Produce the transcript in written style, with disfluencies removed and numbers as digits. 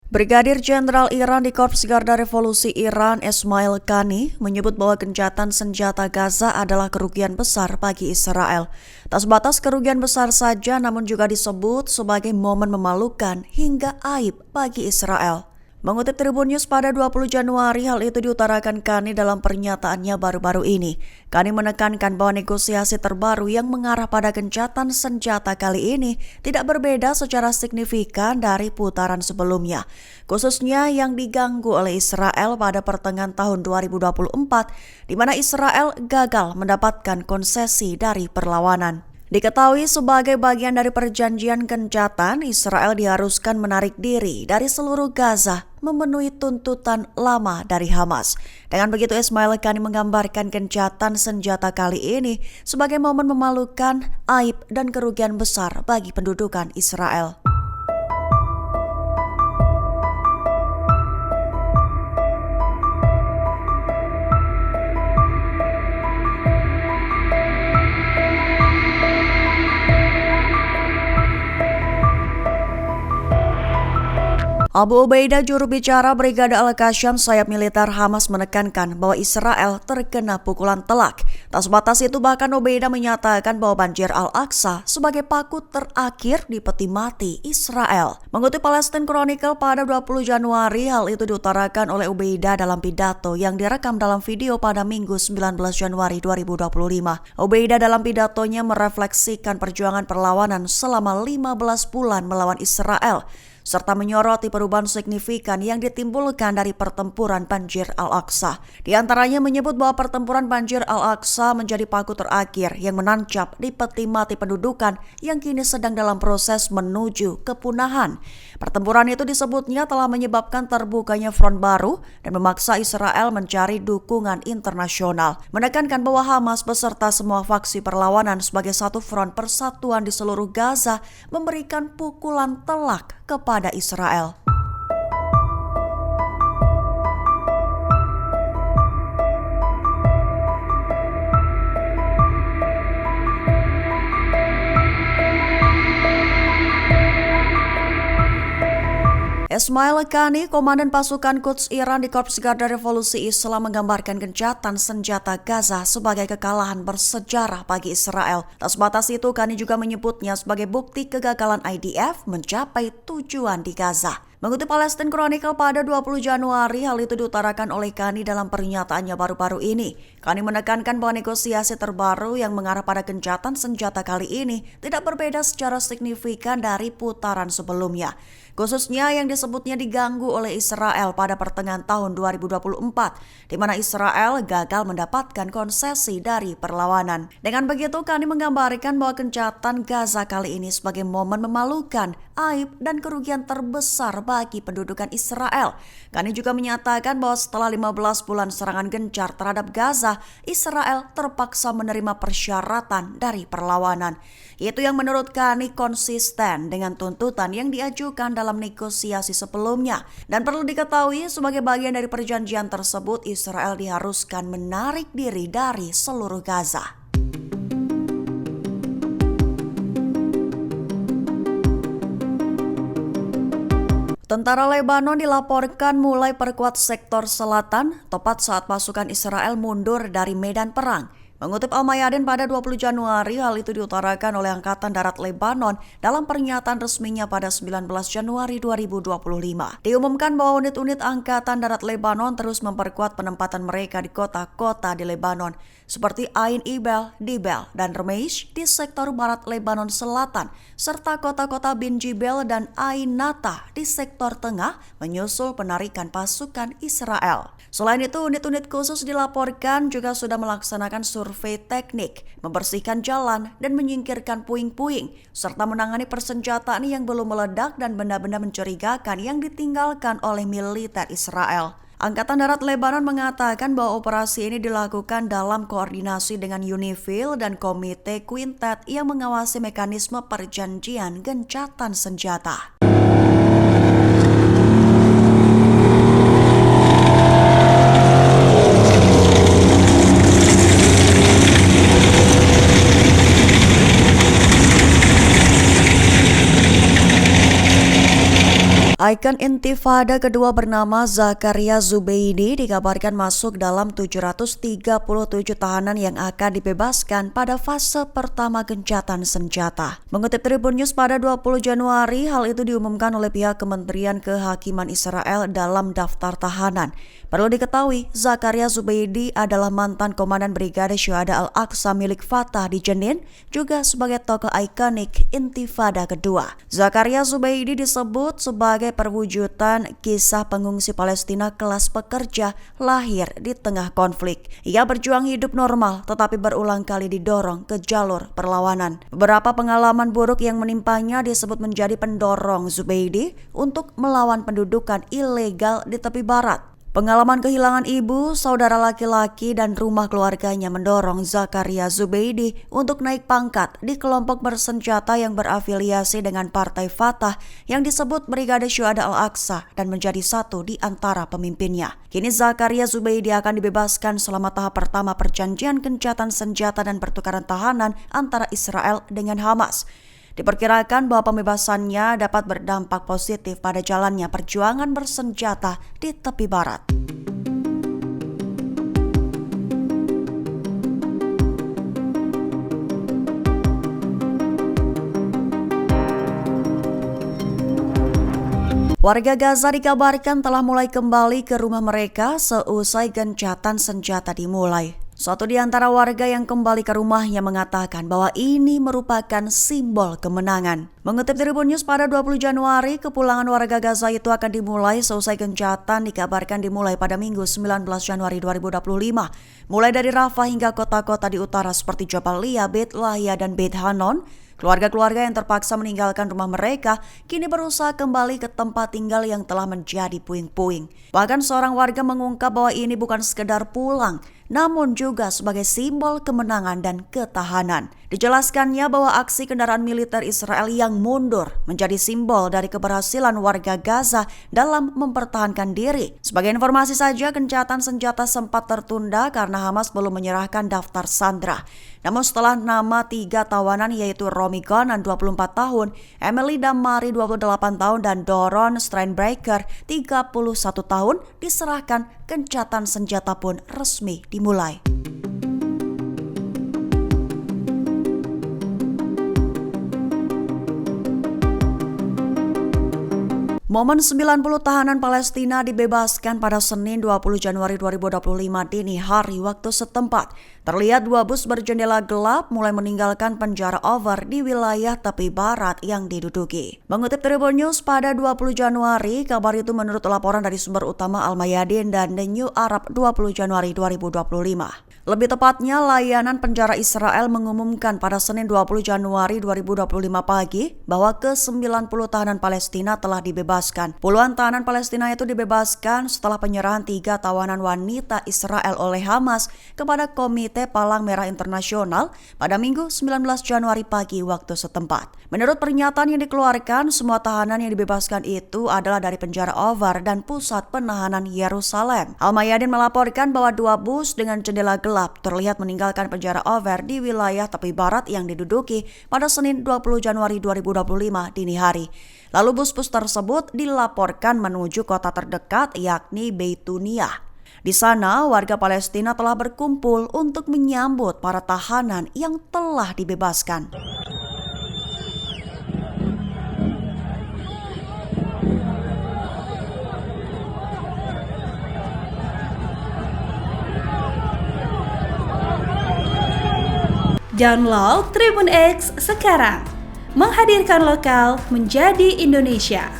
Brigadir Jenderal Iran di Korps Garda Revolusi Iran, Ismail Qani, menyebut bahwa gencatan senjata Gaza adalah kerugian besar bagi Israel. Tak sebatas kerugian besar saja, namun juga disebut sebagai momen memalukan hingga aib bagi Israel. Mengutip Tribun News pada 20 Januari, hal itu diutarakan Qani dalam pernyataannya baru-baru ini. Qani menekankan bahwa negosiasi terbaru yang mengarah pada gencatan senjata kali ini tidak berbeda secara signifikan dari putaran sebelumnya, khususnya yang diganggu oleh Israel pada pertengahan tahun 2024, di mana Israel gagal mendapatkan konsesi dari perlawanan. Diketahui sebagai bagian dari perjanjian gencatan, Israel diharuskan menarik diri dari seluruh Gaza memenuhi tuntutan lama dari Hamas. Dengan begitu, Ismail Qani menggambarkan gencatan senjata kali ini sebagai momen memalukan, aib, dan kerugian besar bagi pendudukan Israel. Abu Ubaidah, juru bicara Brigade Al-Qassam sayap militer Hamas, menekankan bahwa Israel terkena pukulan telak. Tak sebatas itu, bahkan Ubaidah menyatakan bahwa banjir Al-Aqsa sebagai paku terakhir di peti mati Israel. Mengutip Palestine Chronicle pada 20 Januari, hal itu diutarakan oleh Ubaidah dalam pidato yang direkam dalam video pada Minggu 19 Januari 2025. Ubaidah dalam pidatonya merefleksikan perjuangan perlawanan selama 15 bulan melawan Israel, serta menyoroti perubahan signifikan yang ditimbulkan dari pertempuran banjir Al-Aqsa. Di antaranya menyebut bahwa pertempuran banjir Al-Aqsa menjadi paku terakhir yang menancap di peti mati pendudukan yang kini sedang dalam proses menuju kepunahan. Pertempuran itu disebutnya telah menyebabkan terbukanya front baru dan memaksa Israel mencari dukungan internasional. Menekankan bahwa Hamas beserta semua faksi perlawanan sebagai satu front persatuan di seluruh Gaza memberikan pukulan telak kepada Israel. Ismail Qani, Komandan Pasukan Quds Iran di Korps Garda Revolusi Islam, menggambarkan gencatan senjata Gaza sebagai kekalahan bersejarah bagi Israel. Tak sebatas itu, Qani juga menyebutnya sebagai bukti kegagalan IDF mencapai tujuan di Gaza. Mengutip Palestine Chronicle pada 20 Januari, hal itu diutarakan oleh Qani dalam pernyataannya baru-baru ini. Qani menekankan bahwa negosiasi terbaru yang mengarah pada gencatan senjata kali ini tidak berbeda secara signifikan dari putaran sebelumnya, khususnya yang disebutnya diganggu oleh Israel pada pertengahan tahun 2024, di mana Israel gagal mendapatkan konsesi dari perlawanan. Dengan begitu, Qani menggambarkan bahwa gencatan Gaza kali ini sebagai momen memalukan, aib, dan kerugian terbesar bagi pendudukan Israel. Qani juga menyatakan bahwa setelah 15 bulan serangan gencar terhadap Gaza, Israel terpaksa menerima persyaratan dari perlawanan. Itu yang menurut Qani konsisten dengan tuntutan yang diajukan dalam negosiasi sebelumnya. Dan perlu diketahui, sebagai bagian dari perjanjian tersebut, Israel diharuskan menarik diri dari seluruh Gaza. Tentara Lebanon dilaporkan mulai perkuat sektor selatan, tepat saat pasukan Israel mundur dari medan perang. Mengutip Al-Mayadin pada 20 Januari, hal itu diutarakan oleh Angkatan Darat Lebanon dalam pernyataan resminya pada 19 Januari 2025. Diumumkan bahwa unit-unit Angkatan Darat Lebanon terus memperkuat penempatan mereka di kota-kota di Lebanon, seperti Ain Ibel, Dibel, dan Remeish di sektor barat Lebanon Selatan, serta kota-kota Bin Jibel dan Ain Nata di sektor tengah, menyusul penarikan pasukan Israel. Selain itu, unit-unit khusus dilaporkan juga sudah melaksanakan survei teknik, membersihkan jalan, dan menyingkirkan puing-puing, serta menangani persenjataan yang belum meledak dan benda-benda mencurigakan yang ditinggalkan oleh militer Israel. Angkatan Darat Lebanon mengatakan bahwa operasi ini dilakukan dalam koordinasi dengan UNIFIL dan Komite Quintet yang mengawasi mekanisme perjanjian gencatan senjata. Icon intifada kedua bernama Zakaria Zubeidi dikabarkan masuk dalam 737 tahanan yang akan dibebaskan pada fase pertama gencatan senjata. Mengutip Tribun News pada 20 Januari, hal itu diumumkan oleh pihak Kementerian Kehakiman Israel dalam daftar tahanan. Perlu diketahui, Zakaria Zubeidi adalah mantan komandan Brigade Syuhada Al-Aqsa milik Fatah di Jenin, juga sebagai tokoh ikonik intifada kedua. Zakaria Zubeidi disebut sebagai perwujudan kisah pengungsi Palestina kelas pekerja lahir di tengah konflik. Ia berjuang hidup normal tetapi berulang kali didorong ke jalur perlawanan. Beberapa pengalaman buruk yang menimpanya disebut menjadi pendorong Zubeidi untuk melawan pendudukan ilegal di tepi barat. Pengalaman kehilangan ibu, saudara laki-laki, dan rumah keluarganya mendorong Zakaria Zubeidi untuk naik pangkat di kelompok bersenjata yang berafiliasi dengan Partai Fatah yang disebut Brigade Syuhada Al-Aqsa dan menjadi satu di antara pemimpinnya. Kini Zakaria Zubeidi akan dibebaskan selama tahap pertama perjanjian gencatan senjata dan pertukaran tahanan antara Israel dengan Hamas. Diperkirakan bahwa pembebasannya dapat berdampak positif pada jalannya perjuangan bersenjata di tepi barat. Warga Gaza dikabarkan telah mulai kembali ke rumah mereka seusai gencatan senjata dimulai. Suatu di antara warga yang kembali ke rumahnya mengatakan bahwa ini merupakan simbol kemenangan. Mengutip Tribun News pada 20 Januari, kepulangan warga Gaza itu akan dimulai seusai gencatan dikabarkan dimulai pada Minggu 19 Januari 2025. Mulai dari Rafah hingga kota-kota di utara seperti Jabalia, Beit Lahia, dan Beit Hanon. Keluarga-keluarga yang terpaksa meninggalkan rumah mereka kini berusaha kembali ke tempat tinggal yang telah menjadi puing-puing. Bahkan seorang warga mengungkap bahwa ini bukan sekedar pulang, namun juga sebagai simbol kemenangan dan ketahanan. Dijelaskannya bahwa aksi kendaraan militer Israel yang mundur menjadi simbol dari keberhasilan warga Gaza dalam mempertahankan diri. Sebagai informasi saja, gencatan senjata sempat tertunda karena Hamas belum menyerahkan daftar sandera. Namun setelah nama 3 tawanan yaitu Romy Gonan 24 tahun, Emily Damari 28 tahun, dan Doron Steinbrecher 31 tahun diserahkan, gencatan senjata pun resmi dimulai. Momen 90 tahanan Palestina dibebaskan pada Senin 20 Januari 2025 dini hari waktu setempat. Terlihat 2 bus berjendela gelap mulai meninggalkan penjara over di wilayah tepi barat yang diduduki. Mengutip Tribun News pada 20 Januari, kabar itu menurut laporan dari sumber utama Al-Mayadin dan The New Arab 20 Januari 2025. Lebih tepatnya, layanan penjara Israel mengumumkan pada Senin 20 Januari 2025 pagi bahwa ke-90 tahanan Palestina telah dibebaskan. Puluhan tahanan Palestina itu dibebaskan setelah penyerahan 3 tawanan wanita Israel oleh Hamas kepada Komite Palang Merah Internasional pada Minggu 19 Januari pagi waktu setempat. Menurut pernyataan yang dikeluarkan, semua tahanan yang dibebaskan itu adalah dari penjara Ovar dan pusat penahanan Yerusalem. Al-Mayadin melaporkan bahwa 2 bus dengan jendela gelap terlihat meninggalkan penjara Ovar di wilayah tepi barat yang diduduki pada Senin 20 Januari 2025 dini hari. Lalu bus-bus tersebut dilaporkan menuju kota terdekat yakni Beitunia. Di sana, warga Palestina telah berkumpul untuk menyambut para tahanan yang telah dibebaskan. Download Tribun X sekarang, menghadirkan lokal menjadi Indonesia.